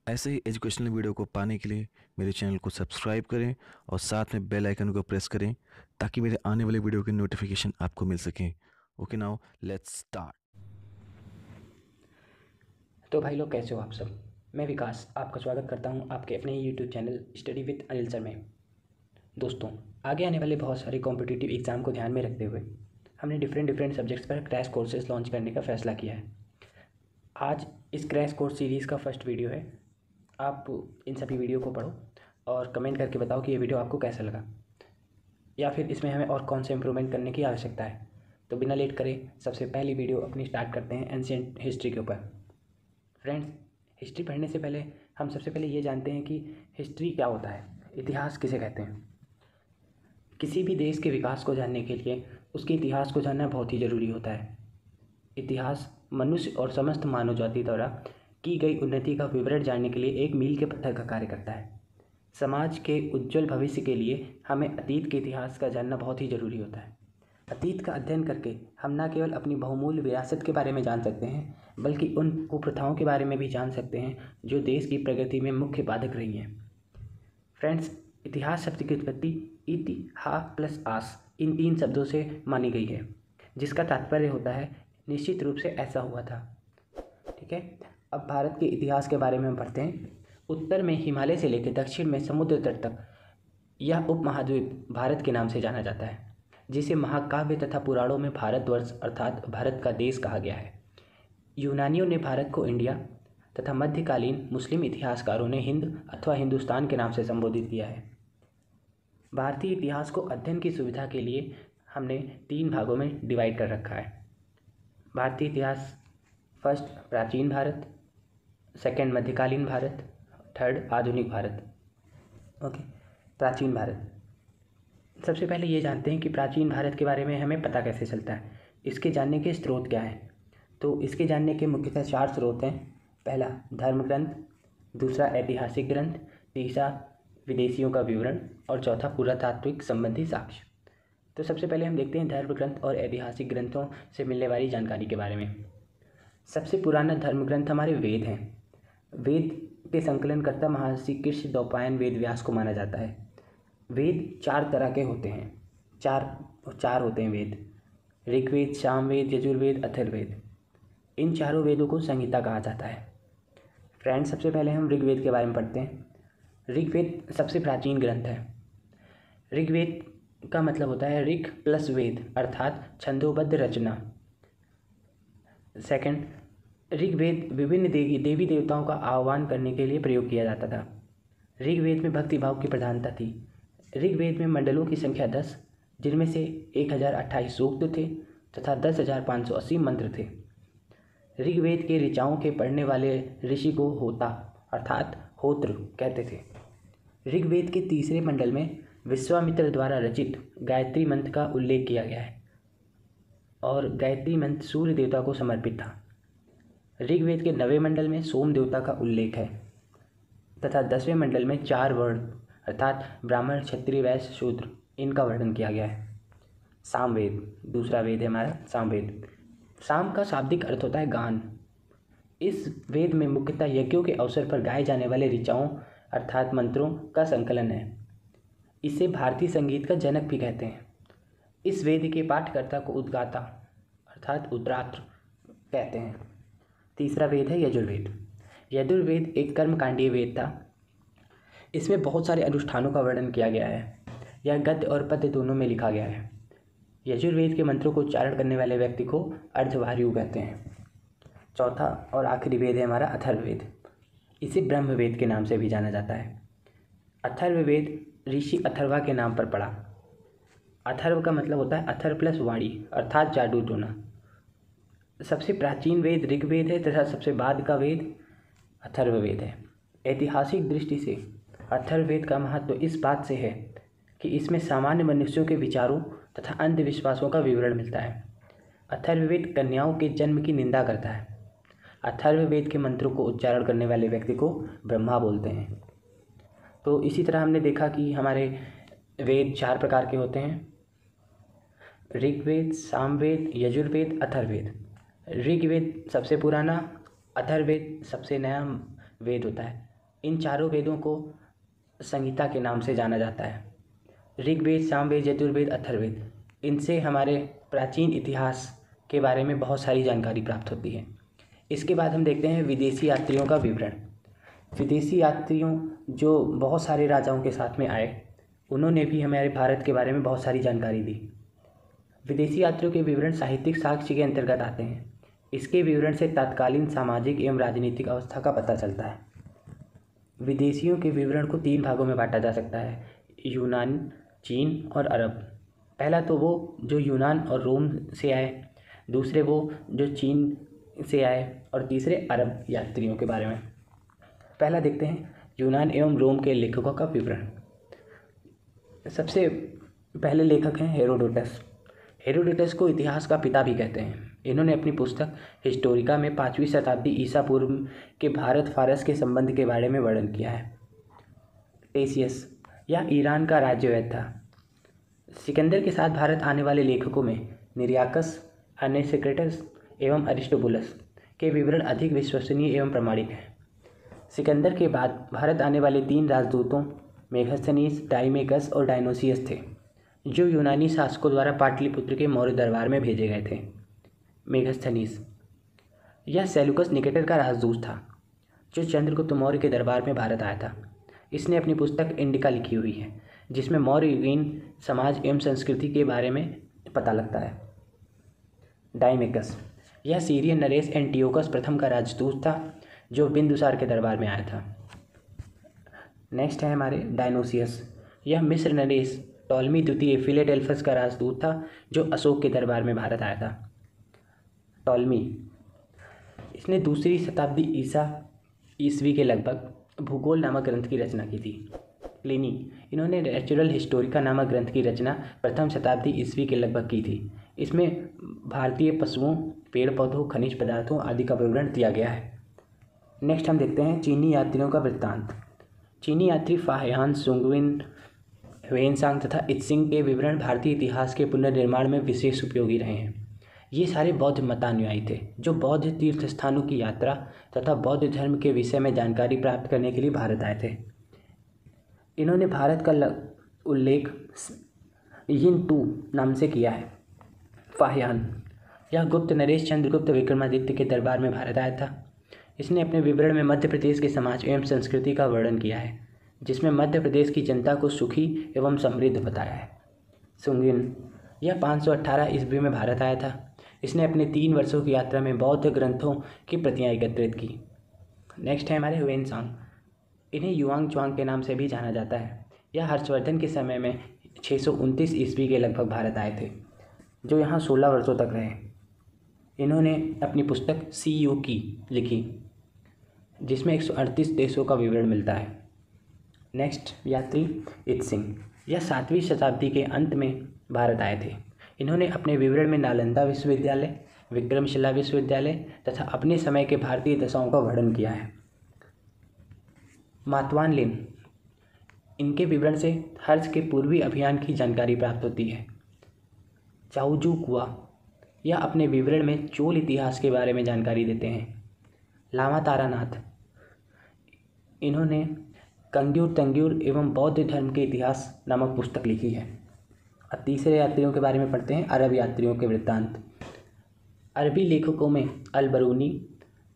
ऐसे ही educational video को पाने के लिए मेरे चैनल को सब्सक्राइब करें और साथ में बेल आइकन को प्रेस करें ताकि मेरे आने वाले वीडियो की नोटिफिकेशन आपको मिल सके। Okay, now let's start. तो भाई लोग, कैसे हो आप सब। मैं विकास आपका स्वागत करता हूं आपके अपने ही YouTube channel study with Anil sir में। दोस्तों, आगे आने वाले बहुत सारे कॉम्पिटिटिव एग्ज़ाम को ध्यान में रखते हुए हमने डिफरेंट सब्जेक्ट्स पर क्रैश कोर्सेज लॉन्च करने का फैसला किया है। आज इस क्रैश कोर्स सीरीज़ का फर्स्ट वीडियो है। आप इन सभी वीडियो को पढ़ो और कमेंट करके बताओ कि ये वीडियो आपको कैसा लगा, या फिर इसमें हमें और कौन से इम्प्रूवमेंट करने की आवश्यकता है। तो बिना लेट करे सबसे पहली वीडियो अपनी स्टार्ट करते हैं एंशिएंट हिस्ट्री के ऊपर। फ्रेंड्स, हिस्ट्री पढ़ने से पहले हम सबसे पहले ये जानते हैं कि हिस्ट्री क्या होता है, इतिहास किसे कहते हैं। किसी भी देश के विकास को जानने के लिए उसके इतिहास को जानना बहुत ही ज़रूरी होता है। इतिहास मनुष्य और समस्त मानव जाति द्वारा की गई उन्नति का विवरण जानने के लिए एक मील के पत्थर का कार्य करता है। समाज के उज्जवल भविष्य के लिए हमें अतीत के इतिहास का जानना बहुत ही ज़रूरी होता है। अतीत का अध्ययन करके हम न केवल अपनी बहुमूल्य विरासत के बारे में जान सकते हैं, बल्कि उन कुप्रथाओं के बारे में भी जान सकते हैं जो देश की प्रगति में मुख्य बाधक रही हैं। फ्रेंड्स, इतिहास शब्द की उत्पत्ति इतिहा प्लस आस इन 3 शब्दों से मानी गई है, जिसका तात्पर्य होता है निश्चित रूप से ऐसा हुआ था। ठीक है, अब भारत के इतिहास के बारे में हम पढ़ते हैं। उत्तर में हिमालय से लेकर दक्षिण में समुद्र तट तक यह उपमहाद्वीप भारत के नाम से जाना जाता है, जिसे महाकाव्य तथा पुराणों में भारतवर्ष अर्थात भारत का देश कहा गया है। यूनानियों ने भारत को इंडिया तथा मध्यकालीन मुस्लिम इतिहासकारों ने हिंद अथवा हिंदुस्तान के नाम से संबोधित किया है। भारतीय इतिहास को अध्ययन की सुविधा के लिए हमने 3 भागों में डिवाइड कर रखा है। भारतीय इतिहास, फर्स्ट प्राचीन भारत, सेकंड मध्यकालीन भारत, थर्ड आधुनिक भारत। ओके, प्राचीन भारत। सबसे पहले ये जानते हैं कि प्राचीन भारत के बारे में हमें पता कैसे चलता है, इसके जानने के स्रोत क्या हैं। तो इसके जानने के मुख्यतः 4 स्रोत हैं। पहला धर्म ग्रंथ, दूसरा ऐतिहासिक ग्रंथ, तीसरा विदेशियों का विवरण और चौथा पुरातात्विक संबंधी साक्ष्य। तो सबसे पहले हम देखते हैं धर्म ग्रंथ और ऐतिहासिक ग्रंथों से मिलने वाली जानकारी के बारे में। सबसे पुराना धर्म ग्रंथ हमारे वेद हैं। वेद के संकलनकर्ता महर्षि कृष्ण द्वैपायन वेद व्यास को माना जाता है। वेद 4 तरह के होते हैं, चार होते हैं वेद: ऋग्वेद, सामवेद, यजुर्वेद, अथर्ववेद। इन चारों वेदों को संहिता कहा जाता है। फ्रेंड्स, सबसे पहले हम ऋग्वेद के बारे में पढ़ते हैं। ऋग्वेद सबसे प्राचीन ग्रंथ है। ऋग्वेद का मतलब होता है ऋग प्लस वेद, अर्थात छंदोबद्ध रचना। सेकंड, ऋग्वेद विभिन्न देवी देवताओं का आह्वान करने के लिए प्रयोग किया जाता था। ऋग्वेद में भक्ति भाव की प्रधानता थी। ऋग्वेद में मंडलों की संख्या 10, जिनमें से 1028 सूक्त थे तथा 10,580 मंत्र थे। ऋग्वेद के ऋचाओं के पढ़ने वाले ऋषि को होता अर्थात होत्र कहते थे। ऋग्वेद के तीसरे मंडल में विश्वामित्र द्वारा रचित गायत्री मंत्र का उल्लेख किया गया है और गायत्री मंत्र सूर्य देवता को समर्पित था। ऋग्वेद के 9वें मंडल में सोम देवता का उल्लेख है तथा 10वें मंडल में 4 वर्ण अर्थात ब्राह्मण, क्षत्रिय, वैश्य, शूद्र इनका वर्णन किया गया है। सामवेद दूसरा वेद है हमारा, सामवेद। साम का शाब्दिक अर्थ होता है गान। इस वेद में मुख्यतः यज्ञों के अवसर पर गाए जाने वाले ऋचाओं अर्थात मंत्रों का संकलन है। इसे भारतीय संगीत का जनक भी कहते हैं। इस वेद के पाठकर्ता को उद्गाता अर्थात उद्रात्र कहते हैं। तीसरा वेद है यजुर्वेद। यजुर्वेद एक कर्मकांडीय वेद था। इसमें बहुत सारे अनुष्ठानों का वर्णन किया गया है। यह गद्य और पद्य दोनों में लिखा गया है। यजुर्वेद के मंत्रों को उच्चारण करने वाले व्यक्ति को अर्धवायु कहते हैं। चौथा और आखिरी वेद है हमारा अथर्ववेद। इसे ब्रह्मवेद के नाम से भी जाना जाता है। अथर्ववेद ऋषि अथर्वा के नाम पर पड़ा। अथर्व का मतलब होता है अथर प्लस वाणी अर्थात जादू टोना। सबसे प्राचीन वेद ऋग्वेद है तथा सबसे बाद का वेद अथर्ववेद है। ऐतिहासिक दृष्टि से अथर्ववेद का महत्व इस बात से है कि इसमें सामान्य मनुष्यों के विचारों तथा अंधविश्वासों का विवरण मिलता है। अथर्ववेद कन्याओं के जन्म की निंदा करता है। अथर्ववेद के मंत्रों को उच्चारण करने वाले व्यक्ति को ब्रह्मा बोलते हैं। तो इसी तरह हमने देखा कि हमारे वेद 4 प्रकार के होते हैं: ऋग्वेद, सामवेद, यजुर्वेद, अथर्ववेद। ऋग्वेद सबसे पुराना, अथर्ववेद सबसे नया वेद होता है। इन चारों वेदों को संहिता के नाम से जाना जाता है। ऋग्वेद, सामवेद, यजुर्वेद, अथर्ववेद, इनसे हमारे प्राचीन इतिहास के बारे में बहुत सारी जानकारी प्राप्त होती है। इसके बाद हम देखते हैं विदेशी यात्रियों का विवरण। विदेशी यात्रियों जो बहुत सारे राजाओं के साथ में आए, उन्होंने भी हमारे भारत के बारे में बहुत सारी जानकारी दी। विदेशी यात्रियों के विवरण साहित्यिक साक्ष्य के अंतर्गत आते हैं। इसके विवरण से तत्कालीन सामाजिक एवं राजनीतिक अवस्था का पता चलता है। विदेशियों के विवरण को 3 भागों में बांटा जा सकता है: यूनान, चीन और अरब। पहला तो वो जो यूनान और रोम से आए, दूसरे वो जो चीन से आए, और तीसरे अरब यात्रियों के बारे में। पहला देखते हैं यूनान एवं रोम के लेखकों का विवरण। सबसे पहले लेखक हैं हेरोडोटस। हेरोडोटस को इतिहास का पिता भी कहते हैं। इन्होंने अपनी पुस्तक हिस्टोरिका में 5वीं शताब्दी ईसा पूर्व के भारत फारस के संबंध के बारे में वर्णन किया है। टेसियस, यह ईरान का राज्यवैद था। सिकंदर के साथ भारत आने वाले लेखकों में निरियाकस, अनेसेक्रेटस एवं अरिस्टोबुलस के विवरण अधिक विश्वसनीय एवं प्रामाणिक हैं। सिकंदर के बाद भारत आने वाले 3 राजदूतों मेगास्थनीस, डाइमेकस और डायनोसियस थे, जो यूनानी शासकों द्वारा पाटलिपुत्र के मौर्य दरबार में भेजे गए थे। मेगास्थनीस, यह सेलुकस निकेटर का राजदूत था, जो चंद्रगुप्त मौर्य के दरबार में भारत आया था। इसने अपनी पुस्तक इंडिका लिखी हुई है, जिसमें मौर्य युगीन समाज एवं संस्कृति के बारे में पता लगता है। डाइमेकस, यह सीरियन नरेश एंटियोकस प्रथम का राजदूत था, जो बिंदुसार के दरबार में आया था। नेक्स्ट है हमारे डायनोसियस। यह मिस्र नरेश टॉलमी द्वितीय फिलेडेल्फस का राजदूत था, जो अशोक के दरबार में भारत आया था। टॉलमी, इसने 2री शताब्दी ईस्वी के लगभग भूगोल नामक ग्रंथ की रचना की थी। प्लिनी, इन्होंने नेचुरल हिस्टोरिका नामक ग्रंथ की रचना 1वीं शताब्दी ईस्वी के लगभग की थी। इसमें भारतीय पशुओं, पेड़ पौधों, खनिज पदार्थों आदि का विवरण दिया गया है। नेक्स्ट हम देखते हैं चीनी यात्रियों का वृत्तांत। चीनी यात्री फाहियान, सुंगविन, ह्वेनसांग तथा इत्सिंग के विवरण भारतीय इतिहास के पुनर्निर्माण में विशेष उपयोगी रहे हैं। ये सारे बौद्ध मतानुयायी थे, जो बौद्ध तीर्थ स्थानों की यात्रा तथा बौद्ध धर्म के विषय में जानकारी प्राप्त करने के लिए भारत आए थे। इन्होंने भारत का उल्लेख यिन टू नाम से किया है। फाहियान, यह गुप्त नरेश चंद्रगुप्त विक्रमादित्य के दरबार में भारत आया था। इसने अपने विवरण में मध्य प्रदेश के समाज एवं संस्कृति का वर्णन किया है, जिसमें मध्य प्रदेश की जनता को सुखी एवं समृद्ध बताया है। सुंगिन, यह 518 ईस्वी में भारत आया था। इसने अपने 3 वर्षों की यात्रा में बौद्ध ग्रंथों की प्रतियां एकत्रित की। नेक्स्ट है हमारे ह्वेनसांग। इन्हें युआंग च्वांग के नाम से भी जाना जाता है। यह हर्षवर्धन के समय में 629 ईस्वी के लगभग भारत आए थे, जो यहाँ 16 वर्षों तक रहे। इन्होंने अपनी पुस्तक सीयू की लिखी, जिसमें 138 देशों का विवरण मिलता है। नेक्स्ट यात्री इत्सिंग, यह 7वीं शताब्दी के अंत में भारत आए थे। इन्होंने अपने विवरण में नालंदा विश्वविद्यालय, विक्रमशिला विश्वविद्यालय तथा अपने समय के भारतीय दशाओं का वर्णन किया है। मातवानलिन, इनके विवरण से हर्ष के पूर्वी अभियान की जानकारी प्राप्त होती है। चाउजू कुआ, यह अपने विवरण में चोल इतिहास के बारे में जानकारी देते हैं। लामा तारानाथ, इन्होंने कंग्यूर तंग्यूर एवं बौद्ध धर्म के इतिहास नामक पुस्तक लिखी है। अब तीसरे यात्रियों के बारे में पढ़ते हैं, अरब यात्रियों के वृत्तांत। अरबी लेखकों में अल-बरूनी,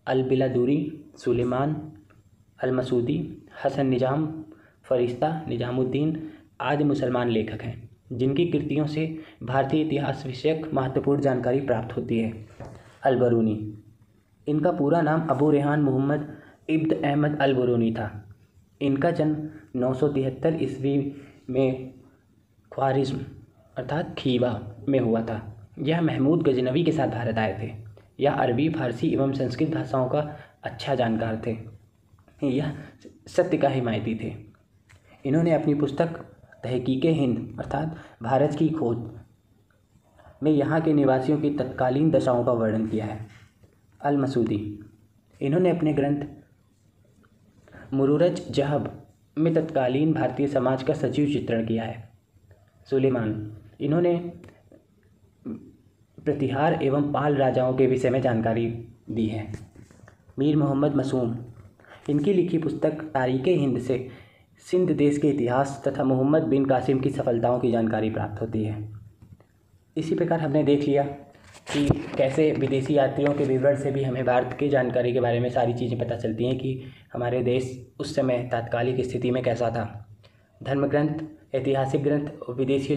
अल-बिलादुरी, सुलेमान, अल-मसूदी, हसन निजाम, फरिश्ता, निजामुद्दीन आदि मुसलमान लेखक हैं, जिनकी कृतियों से भारतीय इतिहास विषयक महत्वपूर्ण जानकारी प्राप्त होती है। अल-बरूनी, इनका पूरा नाम अबू रेहान मोहम्मद इब्न अहमद अल-बरूनी था। इनका जन्म 973 ईस्वी में ख्वारिज्म अर्थात खीवा में हुआ था। यह महमूद गजनवी के साथ भारत आए थे। यह अरबी, फारसी एवं संस्कृत भाषाओं का अच्छा जानकार थे। यह सत्य का हिमायती थे। इन्होंने अपनी पुस्तक तहकीके हिंद अर्थात भारत की खोज में यहाँ के निवासियों की तत्कालीन दशाओं का वर्णन किया है। अल-मसूदी, इन्होंने अपने ग्रंथ मुरुरज जहब में तत्कालीन भारतीय समाज का सजीव चित्रण किया है। सुलेमान, इन्होंने प्रतिहार एवं पाल राजाओं के विषय में जानकारी दी है। मीर मोहम्मद मसूम, इनकी लिखी पुस्तक तारीख़ हिंद से सिंध देश के इतिहास तथा मोहम्मद बिन कासिम की सफलताओं की जानकारी प्राप्त होती है। इसी प्रकार हमने देख लिया कि कैसे विदेशी यात्रियों के विवरण से भी हमें भारत की जानकारी के बारे में सारी चीज़ें पता चलती हैं कि हमारे देश उस समय तात्कालिक स्थिति में कैसा था। धर्म ग्रंथ, ऐतिहासिक ग्रंथ और विदेशी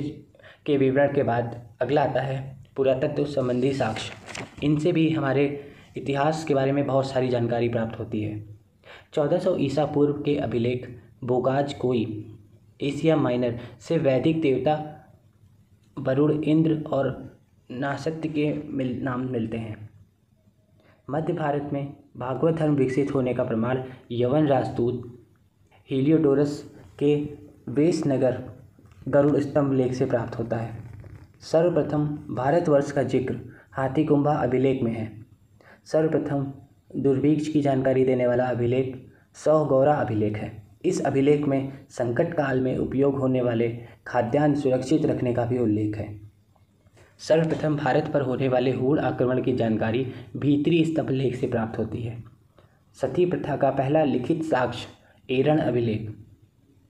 के विवरण के बाद अगला आता है पुरातत्व संबंधी साक्ष्य। इनसे भी हमारे इतिहास के बारे में बहुत सारी जानकारी प्राप्त होती है। 1400 ईसा पूर्व के अभिलेख बोगाज कोई एशिया माइनर से वैदिक देवता वरुण, इंद्र और नासत्य के नाम मिलते हैं। मध्य भारत में भागवत धर्म विकसित होने का प्रमाण यवन राजदूत हीलियोडोरस के वेशनगर गरुड़ स्तंभ लेख से प्राप्त होता है। सर्वप्रथम भारतवर्ष का जिक्र हाथीकुंभा अभिलेख में है। सर्वप्रथम दुर्भिक्ष की जानकारी देने वाला अभिलेख सौगौरा अभिलेख है। इस अभिलेख में संकट काल में उपयोग होने वाले खाद्यान्न सुरक्षित रखने का भी उल्लेख है। सर्वप्रथम भारत पर होने वाले हूण आक्रमण की जानकारी भीतरी स्तंभ लेख से प्राप्त होती है। सती प्रथा का पहला लिखित साक्ष्य एरण अभिलेख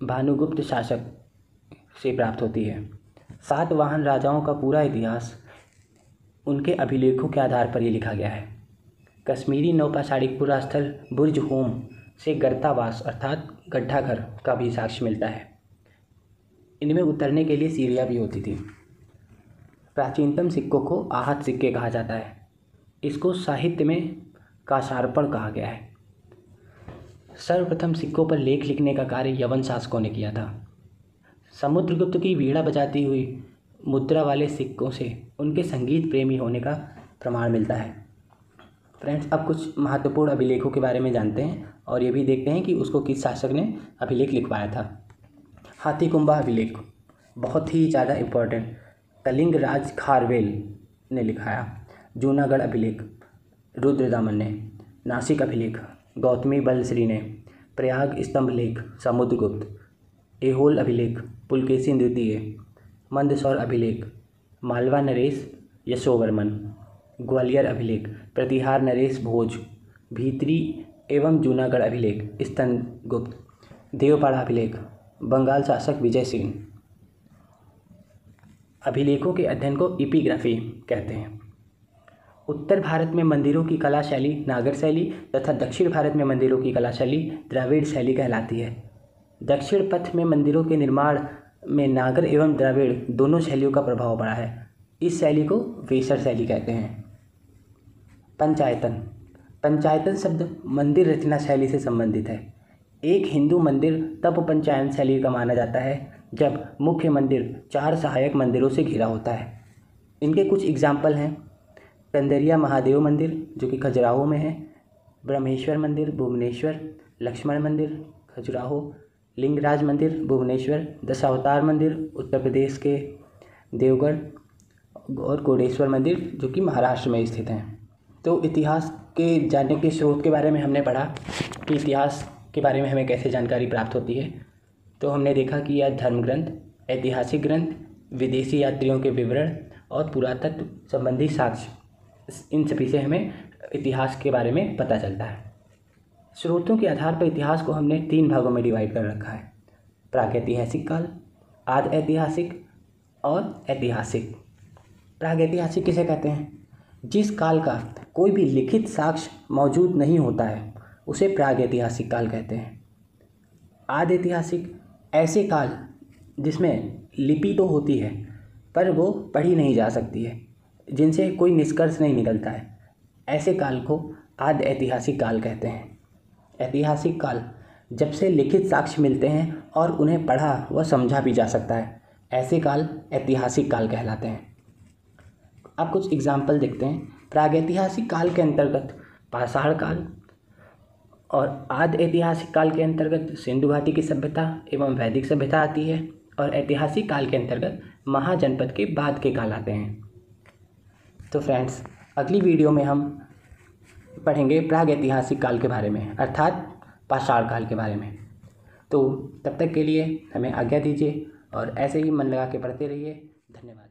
भानुगुप्त शासक से प्राप्त होती है। सातवाहन राजाओं का पूरा इतिहास उनके अभिलेखों के आधार पर ही लिखा गया है। कश्मीरी नौपाषाणिक पुरास्थल बुर्ज होम से गर्तावास अर्थात गड्ढा घर का भी साक्ष्य मिलता है। इनमें उतरने के लिए सीढ़ियाँ भी होती थी। प्राचीनतम सिक्कों को आहत सिक्के कहा जाता है। इसको साहित्य में काशार्पण कहा गया है। सर्वप्रथम सिक्कों पर लेख लिखने का कार्य यवन शासकों ने किया था। समुद्रगुप्त की वीणा बजाती हुई मुद्रा वाले सिक्कों से उनके संगीत प्रेमी होने का प्रमाण मिलता है। फ्रेंड्स, अब कुछ महत्वपूर्ण अभिलेखों के बारे में जानते हैं और ये भी देखते हैं कि उसको किस शासक ने अभिलेख लिखवाया था। हाथीकुंभा अभिलेख बहुत ही ज़्यादा इम्पोर्टेंट, कलिंग राज खारवेल ने लिखाया। जूनागढ़ अभिलेख रुद्रदामन ने। नासिक अभिलेख गौतमी बलश्री ने। प्रयाग स्तंभ लेख समुद्रगुप्त। ऐहोल अभिलेख पुलकेशिन द्वितीय। मंदसौर अभिलेख मालवा नरेश यशोवर्मन। ग्वालियर अभिलेख प्रतिहार नरेश भोज। भीतरी एवं जूनागढ़ अभिलेख स्तनगुप्त। देवपाड़ा अभिलेख बंगाल शासक विजय सिंह। अभिलेखों के अध्ययन को इपिग्राफी कहते हैं। उत्तर भारत में मंदिरों की कला शैली नागर शैली तथा दक्षिण भारत में मंदिरों की कला शैली द्रविड़ शैली कहलाती है। दक्षिण पथ में मंदिरों के निर्माण में नागर एवं द्रविड़ दोनों शैलियों का प्रभाव पड़ा है। इस शैली को वेसर शैली कहते हैं। पंचायतन पंचायतन शब्द मंदिर रचना शैली से संबंधित है। एक हिंदू मंदिर तब पंचायन शैली का माना जाता है जब मुख्य मंदिर 4 सहायक मंदिरों से घिरा होता है। इनके कुछ एग्जाम्पल हैं कंदरिया महादेव मंदिर जो कि खजुराहो में है, ब्रह्मेश्वर मंदिर भुवनेश्वर, लक्ष्मण मंदिर खजुराहो, लिंगराज मंदिर भुवनेश्वर, दशावतार मंदिर उत्तर प्रदेश के देवगढ़ और कोडेश्वर मंदिर जो कि महाराष्ट्र में स्थित हैं। तो इतिहास के जानने के स्रोत के बारे में हमने पढ़ा कि इतिहास के बारे में हमें कैसे जानकारी प्राप्त होती है। तो हमने देखा कि यह धर्म ग्रंथ, ऐतिहासिक ग्रंथ, विदेशी यात्रियों के विवरण और पुरातत्व संबंधी साक्ष्य, इन सभी से हमें इतिहास के बारे में पता चलता है। स्रोतों के आधार पर इतिहास को हमने 3 भागों में डिवाइड कर रखा है, प्रागैतिहासिक काल, आदि ऐतिहासिक और ऐतिहासिक। प्रागैतिहासिक किसे कहते हैं? जिस काल का कोई भी लिखित साक्ष्य मौजूद नहीं होता है उसे प्रागैतिहासिक काल कहते हैं। आदि ऐतिहासिक ऐसे काल जिसमें लिपि तो होती है पर वो पढ़ी नहीं जा सकती है, जिनसे कोई निष्कर्ष नहीं निकलता है, ऐसे काल को आदि ऐतिहासिक काल कहते हैं। ऐतिहासिक काल जब से लिखित साक्ष्य मिलते हैं और उन्हें पढ़ा व समझा भी जा सकता है, ऐसे काल ऐतिहासिक काल कहलाते हैं। अब कुछ एग्जाम्पल देखते हैं। प्रागैतिहासिक काल के अंतर्गत पाषाण काल और आदि ऐतिहासिक काल के अंतर्गत सिंधु घाटी की सभ्यता एवं वैदिक सभ्यता आती है और ऐतिहासिक काल के अंतर्गत महाजनपद के बाद के काल आते हैं। तो फ्रेंड्स, अगली वीडियो में हम पढ़ेंगे प्रागैतिहासिक काल के बारे में, अर्थात पाषाण काल के बारे में। तो तब तक के लिए हमें आज्ञा दीजिए और ऐसे ही मन लगा के पढ़ते रहिए। धन्यवाद।